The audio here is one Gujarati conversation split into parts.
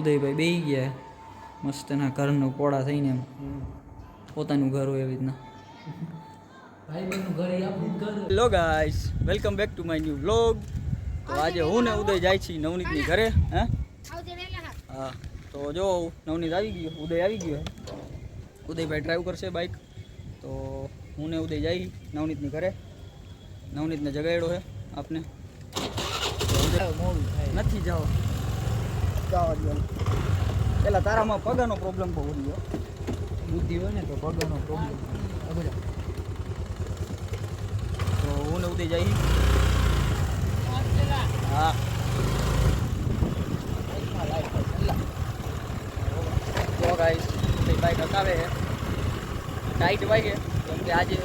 ઉદયભાઈ બેસી ગયા મસ્ત એના ઘરનું કોડા થઈને એમ પોતાનું ઘર હોય એવી રીતના. Hello guys, welcome back to my new vlog. તો આજે હું ને ઉદય જાય છીએ નવનીતની ઘરે. હા તો જો નવનીત આવી ગયો, ઉદય આવી ગયો. ઉદયભાઈ ડ્રાઈવ કરશે બાઇક. તો હું ને ઉદય જાય નવનીતની ઘરે. નવનીતને જગાડ્યો છે આપને. નથી જાઓ જવા દો. પેલા તારામાં પગાનો પ્રોબ્લેમ બહુ રહ્યો. બુદ્ધિ હોય ને તો પગાનો પ્રોબ્લેમ. તો હું ને ઉદય જઈ. હા તો ગાઈસ બાઈક હકાવે ટાઈટ વાગે કેમ કે આજે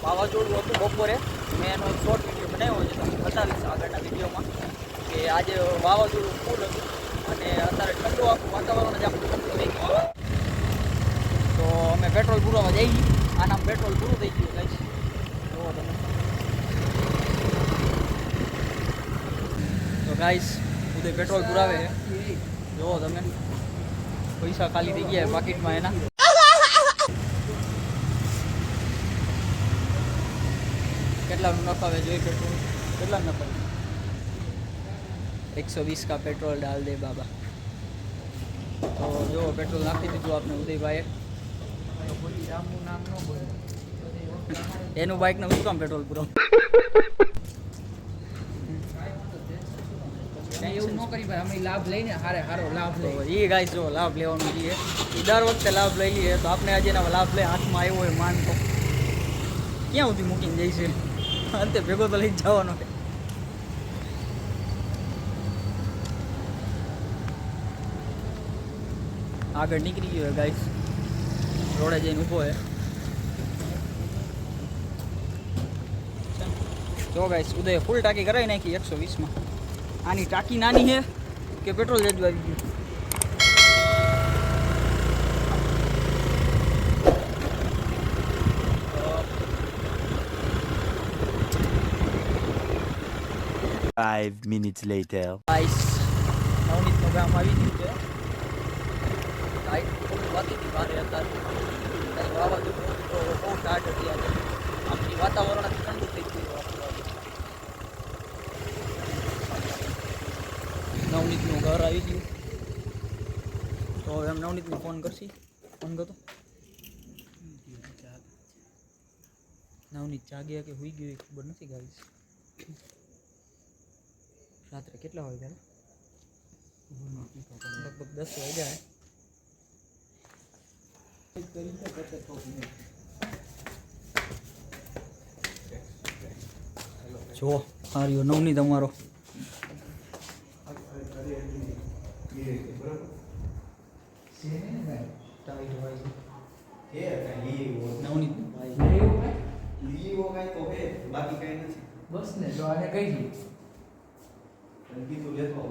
વાવાઝોડું હતું બપોરે. મેં એનો એક શોર્ટ વિડીયો બનાવ્યો છે, તમને બતાવીશ આગળના વિડીયોમાં કે આજે વાવાઝોડું ફૂલ હતું અને અત્યારે ઠંડુ આખું વાતાવરણ જ આખું ઠંડુ થઈ ગયું. તો અમે પેટ્રોલ પૂરવા જઈએ. આનામ પેટ્રોલ પૂરું થઈ ગયું ગાઈસ. જુઓ તમે. તો ગાઈસ ઉદય પેટ્રોલ પુરાવે છે. જુઓ તમે, પૈસા ખાલી થઈ ગયા પાકીટમાં એના. કેટલાનું નખાવે જોઈ પેટ્રોલ? કેટલા નખાવે? 120 का पेट्रोल डाल दे बाबा. तो जो पेट्रोल नाखी दीधું आपने ઉદયભાઈએ. એનું બાઇકનું શું કામ પેટ્રોલ પૂરો? એવું ન કરી ભાઈ, અમે લાભ લઈને હારો લાભ લે. એ ગાઈસ જો લાભ લેવાનું જોઈએ. એ દર વખતે લાભ લઈ લઈએ તો આપણે આજે એના લાભ લઈ હાથમાં આવ્યો હોય માન તો ક્યાં સુધી મૂકીને જઈશે? અંતે ભેગો તો લઈ જ જવાનો છે. આગળ નીકળી ગયો ગાઈસ, રોડે જઈને ઊભો છે. જો ગાઈસ ઉદય ફૂલ ટાંકી કરાવી નાખી 120માં. આની ટાંકી નાની છે કે પેટ્રોલ જજવા આવી ગયું? Five minutes later. ગાઈસ નવનીતનું ગામ આવી ગયું છે. લાઈટ ફૂલ વાતી હતી ભારે અત્યારે. વાવાઝોડું તો બહુ સ્ટાર્ટ હતી આજે. આમથી વાતાવરણ ઠંડુ થઈ ગયું. નવનીતનું ઘર આવી ગયું. તો એમ નવનીતને ફોન કરશી. ફોન કરતો. નવનીત જાગે કે હુઈ ગયું ખબર નથી ગાઈસ. રાત્રે કેટલા વાગ્યા? લગભગ 10 વાગ્યા. જો હાર્યો નવનીત અમારો.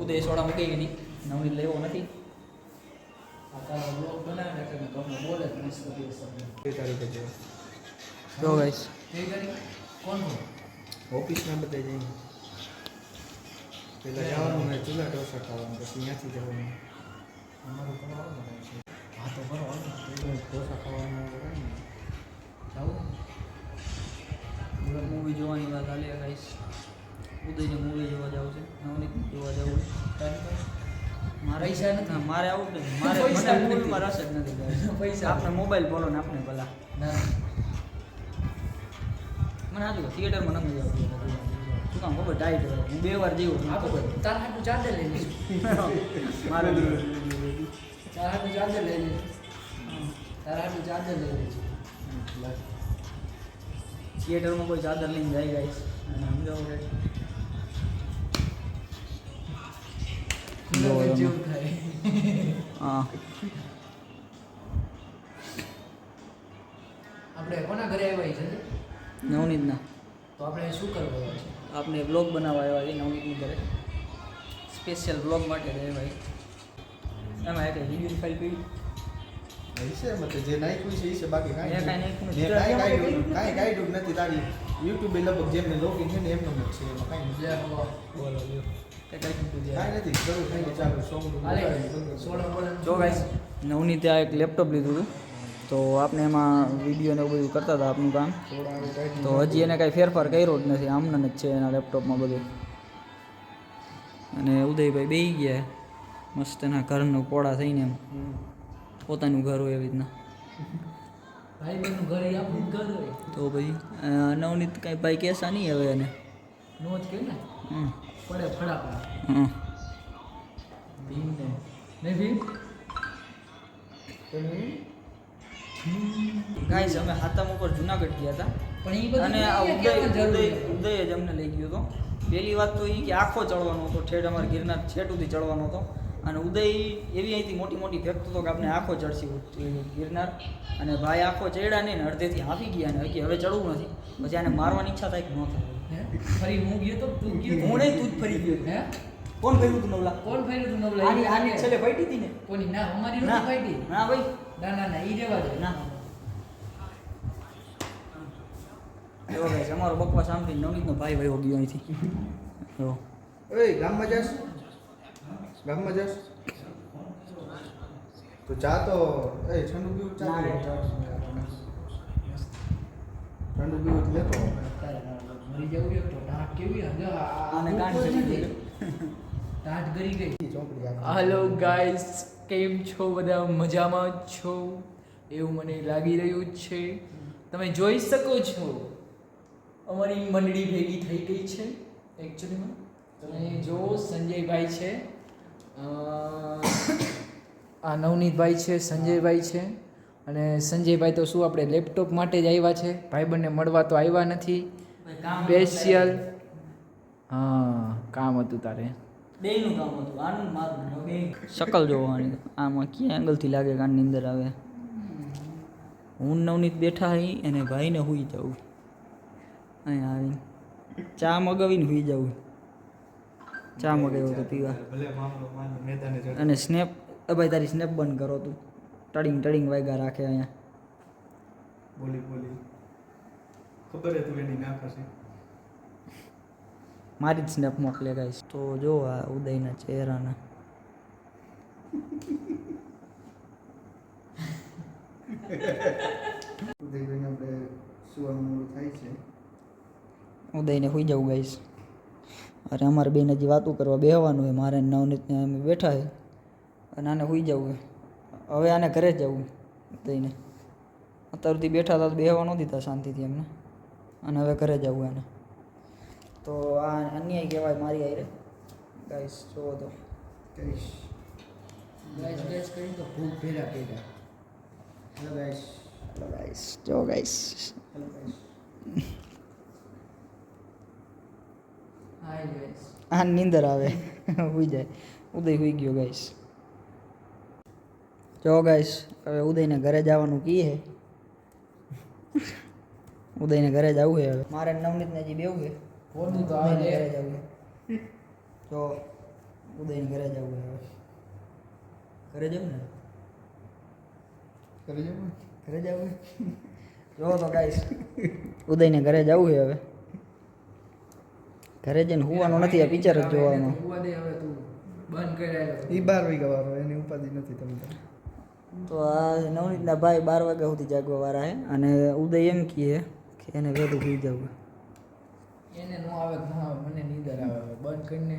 ઉદય સોડા મૂકી ગઈ નહીં, નવનીત લેવો નથી. જો ગાઈસ ઓફિસમાં બધા જઈને પેલા જવાનું ને ચૂલા ઢોસા ખાવાનું, પછી ત્યાંથી જવાનું. અમારું કરવાનું છે. હા તો કરવાનું ઢોસા ખાવાનું જવું. મૂવી જોવાની વાત હાલે ગાઈસ. ઉદયને મૂવી જોવા જવું છે, નવનીત જોવા જવું. મારે પૈસા નથી, મારે આવું જ નથી. મારે મને મૂવીમાં રસ જ નથી ગાઈસ. પૈસા આપણે મોબાઈલ બોલો ને આપણે ભલા ના. મને આજુ થિયેટરમાં નથી જવું. શું કામ ખબર? ટાઈટ હોય. હું 2 વાર જેવું તારા હાટું ચાર્જર લઈ લઈશ. મારે તારા હાટું ચાર્જર લઈ લઈશ. તારા હાટું ચાર્જર લઈ લઈશ. થિયેટરમાં કોઈ ચાર્જર લઈને જાય ગાઈસ અને સમજાવું છે. જેવું થાય. હા આપણે કોના ઘરે આવ્યા છે? નવનીતના. તો આપણે શું કરવા છે? આપણે બ્લોગ બનાવવા આવ્યા છે નવનીતની ઘરે. સ્પેશિયલ બ્લોગ માટે આવ્યા છે. એમાં એક વિડીયો ફાઇલ કરી છે મત જે નાખ્યું છે એ છે, બાકી કાંઈ કાંઈ નથી. તારી યુટ્યુબ લગભગ જેમને લોગિન છે ને એમનો જ છે, એમાં કાંઈ નથી. બોલો કાંઈ નથી શરૂ થઈ ગયું ચાલુ સોંગ જો ગાઈસ નવની ત્યાં એક લેપટોપ લીધું હતું તો આપણે એમાં વિડીયો ને એવું બધું કરતા હતા આપનું કામ તો હજી એને કાંઈ ફેરફાર કર્યો જ નથી આમને જ છે એના લેપટોપમાં બધું અને ઉદયભાઈ બેસી ગયા મસ્ત એના ઘરનું પોળા થઈને એમ પોતાનું ઘર હોય એવી રીતના તો ભાઈ નવનીત કાંઈ ભાઈ કહેશા નહીં હવે એને ગાઈસ અમે હાથમ ઉપર જુનાગઢ ગયા હતા અને આ ઉદય જ અમને લઈ ગયો હતો પહેલી વાત તો એ કે આખો ચડવાનો હતો ઠેઠ અમારે ગિરનાર છેટ સુધી ચડવાનો હતો અને ઉદય એવી અહીંથી મોટી મોટી ફેંકતો હતો કે આપણે આખો ચડશી ગિરનાર અને ભાઈ આખો ચડ્યા નહીં ને અડધેથી હાંફી ગયા ને હવે ચડવું નથી પછી આને મારવાની ઈચ્છા થાય કે ન થાય ફરી હું ગયો તો તું ગયો હું નહીં તું જ ફરી ગયો હે કોણ ફર્યું તું નવલા કોણ ફર્યું તું નવલા આની છેલ્લે ફાઈટી હતી ને કોની ના અમારી ના નથી ફાઈટી ના ભાઈ ના ઈ રેવા દે ના એવો ગાઈસ અમારો બકવાસ સાંભળી નવનીતનો ભાઈ વયો ગયો અહીંથી જો ઓય ગામમાં જાસ ગામમાં જાસ તો ચા તો એ ઠંડુ પીવું ચા ના, ઠંડુ પીવું લેતો મરી જવું એક તો ટાટ કેવી હજે આને કાંડ ચડી ગઈ ટાટ ગરી ગઈ ચોપડી હેલો ગાઈસ કેમ છો બધા મજામાં છો એવું મને લાગી રહ્યું છે તમે જોઈ શકો છો અમારી મંડળી ભેગી થઈ ગઈ છે એકચ્યુઅલીમાં તમે જો સંજયભાઈ છે આ નવનીતભાઈ છે સંજયભાઈ છે અને સંજયભાઈ તો શું આપણે લેપટોપ માટે જ આવ્યા છે ભાઈબંધને મળવા તો આવ્યા નથી સ્પેશિયલ હા કામ હતું તારે બેયનું કામ હતું આનું ને મારું બે શકલ જોવાની આમાં ક્યાં એંગલથી લાગે કાનની અંદર આવે હું નવનીત બેઠા હઈ અને ભાઈને હુઈ જાઉં અહીંયા આવીને ચા મગાવીને હુઈ જાઉં ચા મગાવ્યો તો પીવા ભલે મામલો માન મેદાને ચડ અને સ્નેપ ભાઈ તારી સ્નેપ બંધ કરો તું ટડિંગ વાગ્યા રાખે અહીંયા બોલી ખબર હે તું એની ના પાસે મારી જ સ્નેપ મોકલે ગાઈશ તો જો આ ઉદયના ચહેરાના ઉદયભાઈને આપણે સુવાનું મોડું થાય છે ઉદયને હોઈ જવું ગાઈશ અરે અમારે બેન હજી વાતું કરવા બેહવાનું હોય મારે નવનીતને અમે બેઠા છે અને આને હોઈ જવું હવે આને ઘરે જ જવું ઉદયને અત્યારથી બેઠા હતા તો બેહવા ન દીધા શાંતિથી અમને અને હવે ઘરે જવું એને તો આ અન્યાય કહેવાય મારી આરે ગાઈશ જોવો તો કહીશ ગેસ કરી તો ભૂખ ભેરા કર્યા હેલો ગાઈસ જો ગાઈશ હેલો ગાઈસ હાય ગેસ આ નીંદર આવે હોઈ જાય ઉદય હોઈ ગયો ગાઈશ જો ગાઈશ હવે ઉદયને ઘરે જવાનું કી હે ઉદયને ઘરે જવું છે હવે મારે નવનીતને હજી બેવું છે કોનું તો ઉદયને આવે ઘરે જવું છે જો ઉદયને ઘરે જવું છે હવે ઘરે જવું ને કરી જાવ ઘરે જવું જો તો ગાઈશ ઉદયને ઘરે જવું છે હવે ઘરે જઈને હુવાનું નથી આ પિક્ચર જ જોવાનું હુવા દે હવે તું બંધ કરાય ઈ 12 વાગ્યા વાળો એની ઉપાધિ નથી તમને તો આ નવનીતના ભાઈ 12 વાગ્યા સુધી જાગવા વાળા છે અને ઉદય એમ કહે કે એને વહેલું સુઈ જવું એને નો આવે કે ના આવે મને નીંદર આવે બંધ કરીને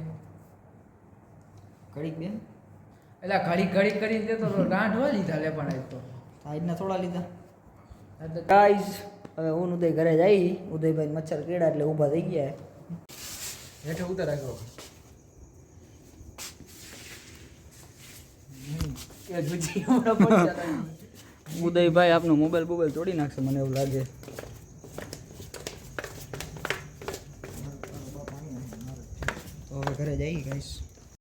ઘડીક બેન એટલે ઘડી કરીને દેતો તો ગાંઠવા લીધા લે પણ આજ તો આજના થોડા લીધા આ તો ગાઈસ હવે હું ઉદય ઘરે જઈ ઉદયભાઈ મચ્છર કેળા એટલે ઊભા થઈ ગયા હેઠે ઉતર રાખ્યો કે ગુજી હમણાં પડી ઉદયભાઈ આપનો મોબાઈલ તોડી નાખશે મને એવું લાગે તો હવે ઘરે જઈ ગાઈસ